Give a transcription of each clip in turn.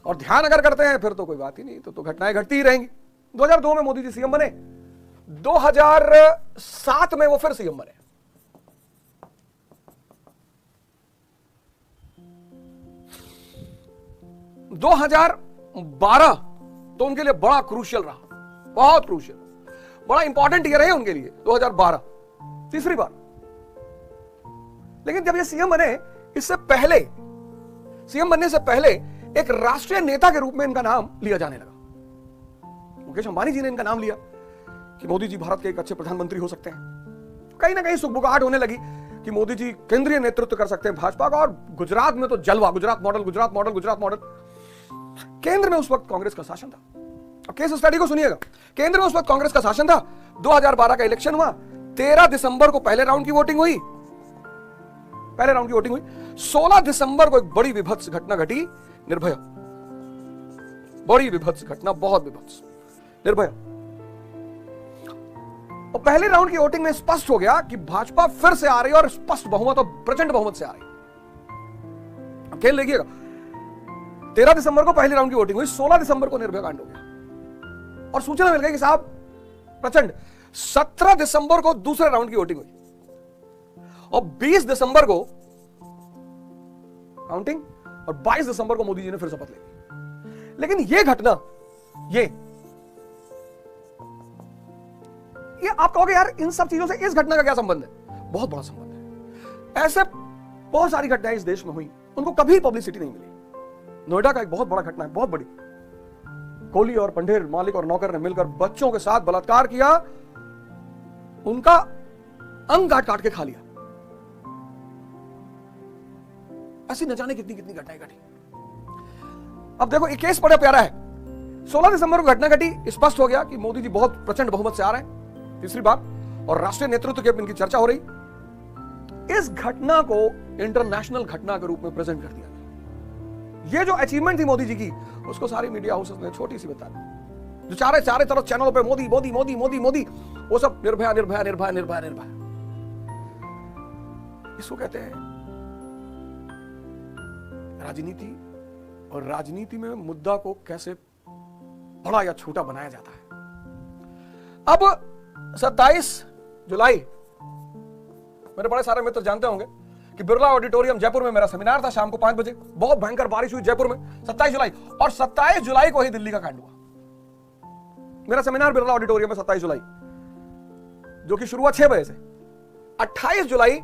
और ध्यान अगर करते हैं फिर तो कोई बात ही नहीं, तो घटनाएं घटती ही रहेंगी। 2002 में मोदी जी सीएम बने, 2007 में वो फिर सीएम बने। दो 2012 तो उनके लिए बड़ा क्रूशियल रहा, बहुत क्रूशियल, बड़ा इंपॉर्टेंट ईयर है उनके लिए 2012, तीसरी बार। लेकिन जब ये सीएम बने, इससे पहले, सीएम बनने से पहले एक राष्ट्रीय नेता के रूप में इनका नाम लिया जाने लगा। मुकेश अंबानी जी ने इनका नाम लिया कि मोदी जी भारत के एक अच्छे प्रधानमंत्री हो सकते हैं। कहीं ना कहीं सुगबुगाहट होने लगी कि मोदी जी केंद्रीय नेतृत्व कर सकते हैं भाजपा का, और गुजरात में तो जलवा, Gujarat model, Gujarat model, Gujarat model. केंद्र में उस वक्त कांग्रेस का शासन था। अब केस स्टडी को सुनिएगा, केंद्र में उस वक्त कांग्रेस का शासन था। 2012 का इलेक्शन हुआ, 13 दिसंबर को पहले राउंड की वोटिंग हुई, 16 दिसंबर को एक बड़ी विभत्स घटना घटी, निर्भया। बड़ी विभत्स घटना, बहुत विभत्स, निर्भया। और पहले राउंड की वोटिंग में स्पष्ट हो गया कि भाजपा फिर से आ रही है और स्पष्ट बहुमत और प्रचंड बहुमत से आ रही है। अब खेल देखिएगा, 13 दिसंबर को पहले राउंड की वोटिंग हुई, 16 दिसंबर को निर्भया कांड हो गया और सूचना मिल गई कि साहब प्रचंड। 17 दिसंबर को दूसरे राउंड की वोटिंग हुई और 20 दिसंबर को काउंटिंग और 22 दिसंबर को मोदी जी ने फिर शपथ ली। लेकिन यह घटना, ये आप कहोगे यार इन सब चीजों से इस घटना का क्या संबंध है? बहुत बड़ा संबंध है। ऐसे बहुत सारी घटनाएं इस देश में हुई, उनको कभी पब्लिसिटी नहीं मिली। नोएडा का एक बहुत बड़ा घटना है, बहुत बड़ी। कोहली और पंढेर, मालिक और नौकर ने मिलकर बच्चों के साथ बलात्कार किया, उनका अंग काट काट के खा लिया। ऐसी न जाने कितनी कितनी घटनाएं घटी। अब देखो, एक केस बड़ा प्यारा है। 16 दिसंबर को घटना घटी, स्पष्ट हो गया कि मोदी जी बहुत प्रचंड बहुमत से आ रहे हैं तीसरी बार, और राष्ट्रीय नेतृत्व के इनकी चर्चा हो रही। इस घटना को इंटरनेशनल घटना के रूप में प्रेजेंट कर दिया। ये जो अचीवमेंट थी मोदी जी की, उसको सारी मीडिया हाउसेस ने छोटी सी बता दी। जो चारे तरफ चैनलों पे मोदी मोदी मोदी मोदी मोदी, वो सब निर्भया निर्भया निर्भया निर्भया निर्भया। इसको कहते हैं राजनीति, और राजनीति में मुद्दा को कैसे बड़ा या छोटा बनाया जाता है। अब 27 जुलाई, मेरे बड़े सारे मित्र जानते होंगे कि बिरला ऑडिटोरियम जयपुर में मेरा सेमिनार था शाम को 5 बजे। बहुत भयंकर बारिश हुई जयपुर में 27 जुलाई, और 27 जुलाई को ही दिल्ली का कांड हुआ। मेरा सेमिनार बिरला ऑडिटोरियम में 27 जुलाई, जो कि शुरू हुआ 6 बजे से। 28 जुलाई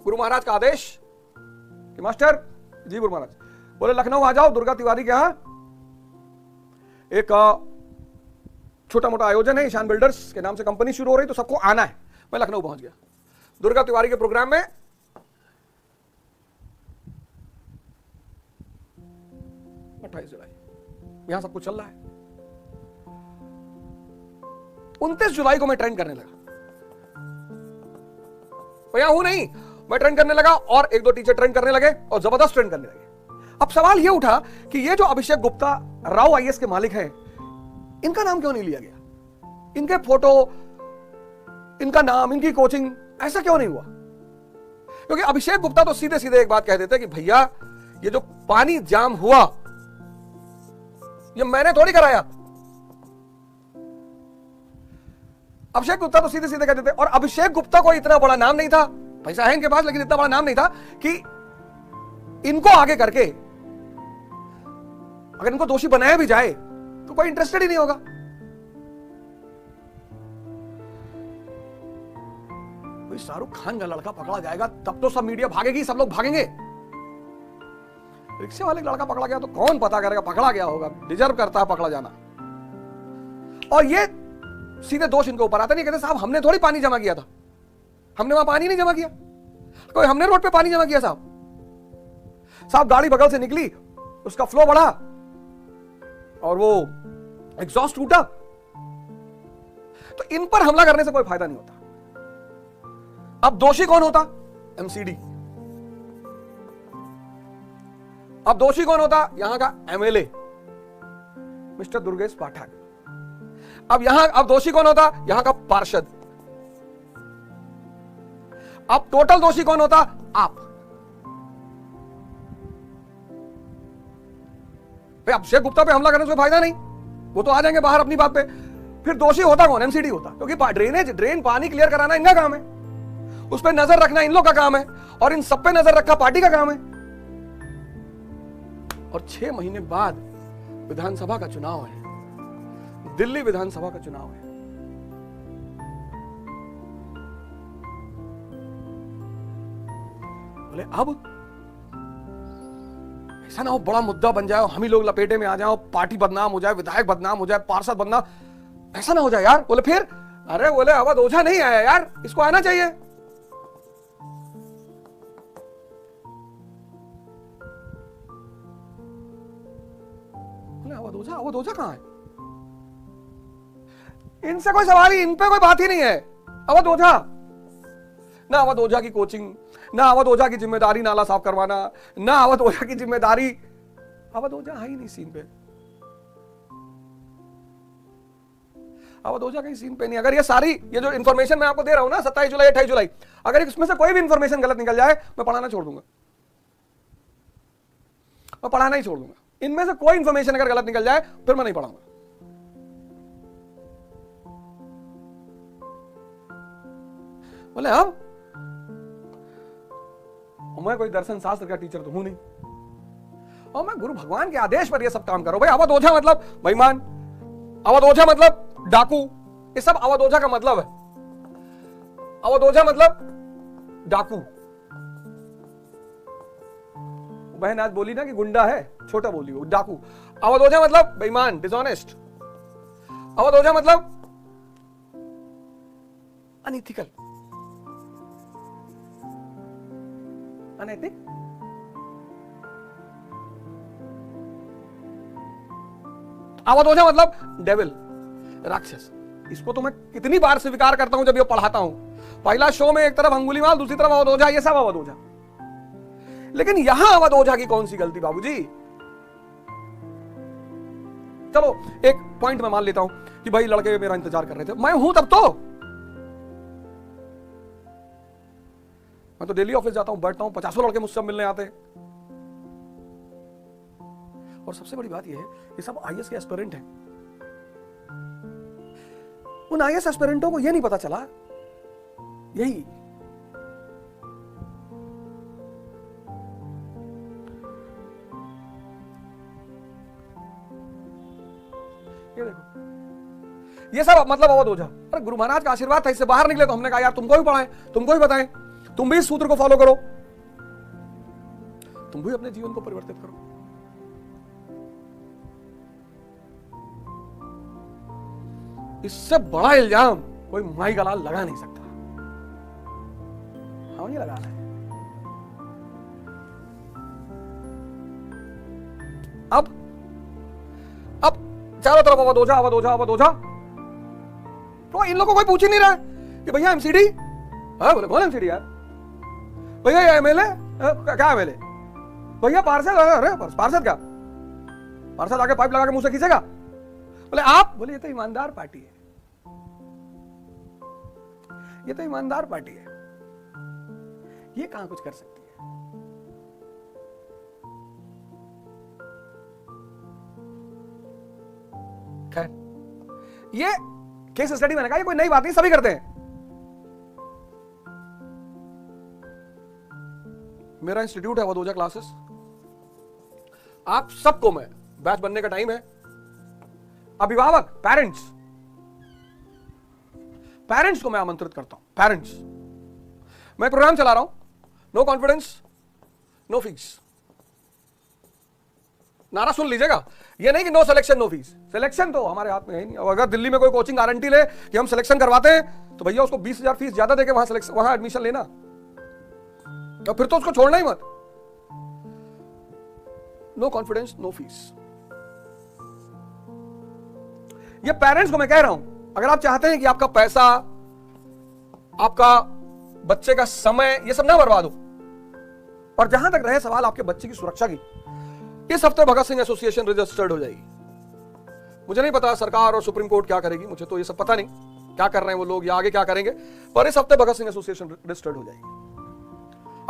गुरु महाराज का आदेश कि मास्टर जी, गुरु महाराज बोले लखनऊ आ जाओ, दुर्गा तिवारी के यहां एक छोटा मोटा आयोजन है, ईशान बिल्डर्स के नाम से कंपनी शुरू हो रही, तो सबको आना है। मैं लखनऊ पहुंच गया दुर्गा तिवारी के प्रोग्राम में। 28 जुलाई यहां सब कुछ चल रहा है। 29 जुलाई को मैं ट्रेंड करने लगा, और यहां हूं नहीं, मैं ट्रेंड करने लगा और एक दो टीचर ट्रेंड करने लगे और जबरदस्त ट्रेंड करने लगे। अब सवाल यह उठा कि ये जो अभिषेक गुप्ता राव आईएएस के मालिक हैं, इनका नाम क्यों नहीं लिया गया? इनके फोटो, इनका नाम, इनकी कोचिंग, ऐसा क्यों नहीं हुआ? क्योंकि अभिषेक गुप्ता तो सीधे सीधे एक बात कह देते कि भैया ये जो पानी जाम हुआ ये मैंने थोड़ी कराया। अभिषेक गुप्ता तो सीधे सीधे कह देते। और अभिषेक गुप्ता को इतना बड़ा नाम नहीं था, पैसा है इनके पास लेकिन इतना बड़ा नाम नहीं था कि इनको आगे करके अगर इनको दोषी बनाया भी जाए तो कोई इंटरेस्टेड ही नहीं होगा। कोई शाहरुख खान का लड़का पकड़ा जाएगा तब तो सब मीडिया भागेगी, सब लोग भागेंगे। रिक्शे वाले लड़का पकड़ा गया तो कौन पता करेगा पकड़ा गया होगा, डिजर्व करता है पकड़ा जाना। और ये सीधे दोष इनके ऊपर आता नहीं, कहते साहब हमने थोड़ी पानी जमा किया था, हमने वहां पानी नहीं जमा किया, कोई हमने रोड पे पानी जमा किया साहब गाड़ी बगल से निकली, उसका फ्लो बढ़ा और वो एग्जॉस्ट टूटा। तो इन पर हमला करने से कोई फायदा नहीं होता। अब दोषी कौन होता? एमसीडी। अब दोषी कौन होता? यहां का एमएलए मिस्टर दुर्गेश पाठक। अब दोषी कौन होता? यहां का पार्षद। अब टोटल दोषी कौन होता? आप। भाई अभिषेक गुप्ता पे हमला करने से फायदा नहीं, वो तो आ जाएंगे बाहर अपनी बात पे। फिर दोषी होता कौन? एमसीडी होता, क्योंकि ड्रेन पानी क्लियर कराना इनका काम है, उस पर नजर रखना इन लोग का काम है, और इन सब पे नजर रखा पार्टी का काम है। और 6 महीने बाद विधानसभा का चुनाव है, दिल्ली विधानसभा का चुनाव है। बोले अब ऐसा ना हो बड़ा मुद्दा बन जाए, हम ही लोग लपेटे में आ जाओ, पार्टी बदनाम हो जाए, विधायक बदनाम हो जाए, पार्षद बदनाम, ऐसा ना हो जाए यार। बोले फिर? अरे बोले अवध ओझा नहीं आया यार, इसको आना चाहिए। बोले अवध ओझा कहां है? इनसे कोई सवाल ही, इन पे कोई बात ही नहीं है। अवध ओझा ना, अवध ओझा की कोचिंग ना, अवध ओझा की जिम्मेदारी नाला साफ करवाना, ना अवध ओझा की जिम्मेदारी, अवध ओझा है ही नहीं सीन पे। अवध ओझा कहीं सीन पे नहीं। अगर ये सारी ये जो इंफॉर्मेशन मैं आपको दे रहा हूं ना, 27 जुलाई 28 जुलाई, अगर इसमें से कोई भी इंफॉर्मेशन गलत निकल जाए, मैं पढ़ाना छोड़ दूंगा, मैं पढ़ाना ही छोड़ दूंगा। इनमें से कोई इंफॉर्मेशन अगर गलत निकल जाए फिर मैं नहीं पढ़ाऊंगा। बोले अब मैं कोई दर्शन शास्त्र का टीचर तो हूं नहीं, और मैं गुरु भगवान के आदेश पर ये सब काम करो। भाई अवध ओझा मतलब बेईमान, अवध ओझा मतलब डाकू, ये सब अवध ओझा का मतलब है। अवध ओझा मतलब डाकू। बहन आज बोली ना कि गुंडा है, छोटा बोली वो डाकू। अवध ओझा मतलब बेईमान, डिसऑनेस्ट। अवध ओझा मतलब अनइथिकल, अनैतिक। अवध ओझा मतलब डेविल, राक्षस। इसको तो मैं कितनी बार स्वीकार करता हूं जब ये पढ़ाता हूं। पहला शो में एक तरफ अंगुलीमाल, दूसरी तरफ अवध ओझा, ये सब अवध ओझा। लेकिन यहां अवध ओझा की कौन सी गलती बाबूजी? चलो एक पॉइंट मैं मान लेता हूं कि भाई लड़के मेरा इंतजार कर रहे थे, मैं हूं तब तो। मैं तो डेली ऑफिस जाता हूं, बैठता हूं, 50 लड़के मुझसे मिलने आते हैं। और सबसे बड़ी बात यह है, ये सब आईएएस के एस्पिरेंट हैं। उन आईएएस एस्पिरेंटों को यह नहीं पता चला, यही ये देखो, ये सब मतलब अवध ओझा। अरे गुरु महाराज का आशीर्वाद था, इससे बाहर निकले तो हमने कहा यार तुमको भी पढ़ाएं, तुमको भी बताएं, तुम भी इस सूत्र को फॉलो करो, तुम भी अपने जीवन को परिवर्तित करो। इससे बड़ा इल्जाम कोई माई का लाल लगा नहीं सकता। हाँ ये लगा रहा है। अब चारों तरफ अवध ओझा, अवध ओझा, अवध ओझा। तो इन लोगों को कोई पूछ ही नहीं रहा है कि भैया एमसीडी, हाँ बोले कौन एमसीडी यार? भैया ये एमएलए, क्या एमएलए? भैया पार्षद, अरे पार्षद क्या? पार्षद आके पाइप लगा के मुंह से खींचेगा? बोले आप, बोले ये तो ईमानदार पार्टी है, ये तो ईमानदार पार्टी है, ये कहां कुछ कर सकती है? खैर ये केस स्टडी मैंने कहा ये कोई नई बात नहीं, सभी करते हैं। मेरा इंस्टीट्यूट है अवध ओझा क्लासेस। आप सबको मैं, बैच बनने का टाइम है, अभिभावक, पेरेंट्स को मैं आमंत्रित करता हूं। पेरेंट्स, मैं प्रोग्राम चला रहा हूं, नो कॉन्फिडेंस नो फीस। नारा सुन लीजिएगा, ये नहीं कि no selection no fees. Selection तो हमारे हाथ में है नहीं। अगर दिल्ली में कोई कोचिंग गारंटी ले कि हम सिलेक्शन करवाते हैं तो भैया उसको 20,000 फीस ज्यादा देके वहां एडमिशन लेना, और फिर तो उसको छोड़ना ही मत। No confidence no fees. ये पेरेंट्स को मैं कह रहा हूं, अगर आप चाहते हैं कि आपका पैसा, आपका बच्चे का समय, ये सब ना बर्बाद हो, और जहां तक रहे सवाल आपके बच्चे की सुरक्षा की, इस हफ्ते भगत सिंह एसोसिएशन रजिस्टर्ड हो जाएगी। मुझे नहीं पता सरकार और सुप्रीम कोर्ट क्या करेगी, मुझे तो ये सब पता नहीं क्या कर रहे हैं वो लोग या आगे क्या करेंगे, पर इस हफ्ते भगत सिंह एसोसिएशन रजिस्टर्ड हो जाएगी।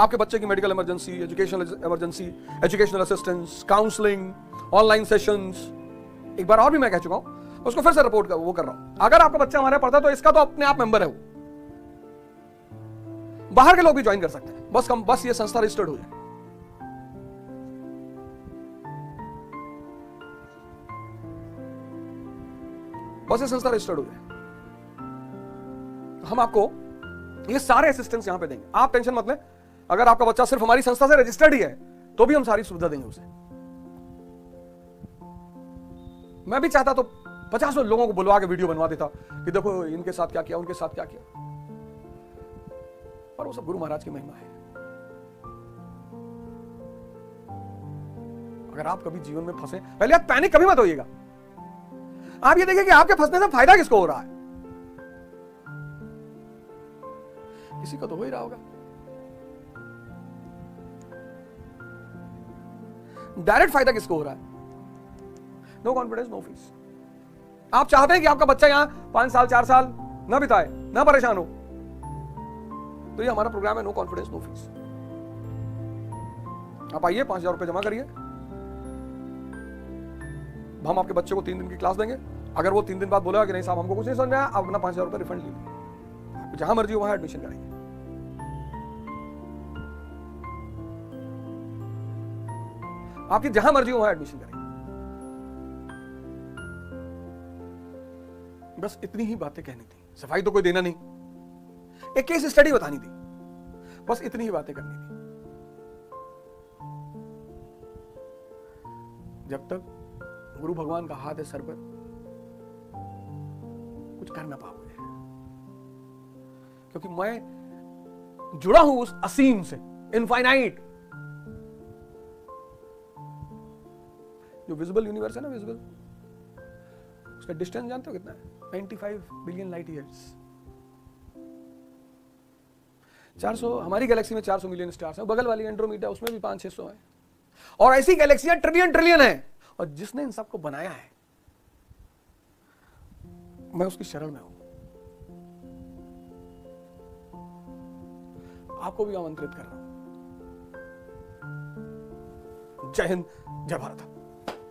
आपके बच्चे की medical emergency, educational emergency, educational assistance, counselling, online sessions, एक बार और भी मैं कह चुका हूं, उसको फिर से रिपोर्ट कर रहा हूं। अगर आपका बच्चा हमारे पढ़ता है तो इसका तो अपने आप मेंबर है वो, बाहर के लोग भी ज्वाइन कर सकते हैं, बस ये संस्था रजिस्टर्ड हो जाए। बस ये संस्था रजिस्टर्ड हो जाए, हम आपको ये सारे असिस्टेंस यहां पे देंगे। आप टेंशन मत लें, अगर आपका बच्चा सिर्फ हमारी संस्था से रजिस्टर्ड ही है तो भी हम सारी सुविधा देंगे उसे। मैं भी चाहता तो 50 लोगों को बुलवा के वीडियो बनवा देता कि देखो इनके साथ क्या किया, उनके साथ क्या किया, पर वो सब गुरु महाराज की महिमा है। अगर आप कभी जीवन में फंसे, पहले आप पैनिक कभी मत होइएगा। आप ये देखिए कि आपके फंसने से फायदा किसको हो रहा है। किसी को तो हो ही रहा होगा। डायरेक्ट फायदा किसको हो रहा है? No confidence no fees. आप चाहते हैं कि आपका बच्चा यहां 5 साल 4 साल ना बिताए, ना परेशान हो, तो ये हमारा प्रोग्राम है नो कॉन्फिडेंस नो फीस। आप आइए, 5,000 रुपए जमा करिए, हम आपके बच्चे को 3 दिन की क्लास देंगे। अगर वो 3 दिन बाद बोलेगा कि नहीं साहब हमको कुछ नहीं समझ में आया, आप अपना 5,000 रुपए रिफंड लीजिए, जहां मर्जी हो वहां एडमिशन कराइए। आपकी जहां मर्जी हो वहां एडमिशन कराइए। बस इतनी ही बातें कहनी थी, सफाई तो कोई देना नहीं, एक केस स्टडी बतानी थी, बस इतनी ही बातें करनी थी। जब तक गुरु भगवान का हाथ है सर पर, कुछ कर ना पाओगे, क्योंकि मैं जुड़ा हूं उस असीम से, इनफाइनाइट। जो विजिबल यूनिवर्स है ना, विजिबल, उसका डिस्टेंस जानते हो कितना है? 95 बिलियन लाइट ईयर्स। 400, हमारी गैलेक्सी में 400 मिलियन स्टार्स हैं, बगल वाली एंड्रोमेडा उसमें भी 500-600 है, और ऐसी गैलेक्सियां ट्रिलियन है। और जिसने इन सबको बनाया है, मैं उसकी शरण में हूं। आपको भी आमंत्रित कर रहा हूं। जय हिंद, जय भारत।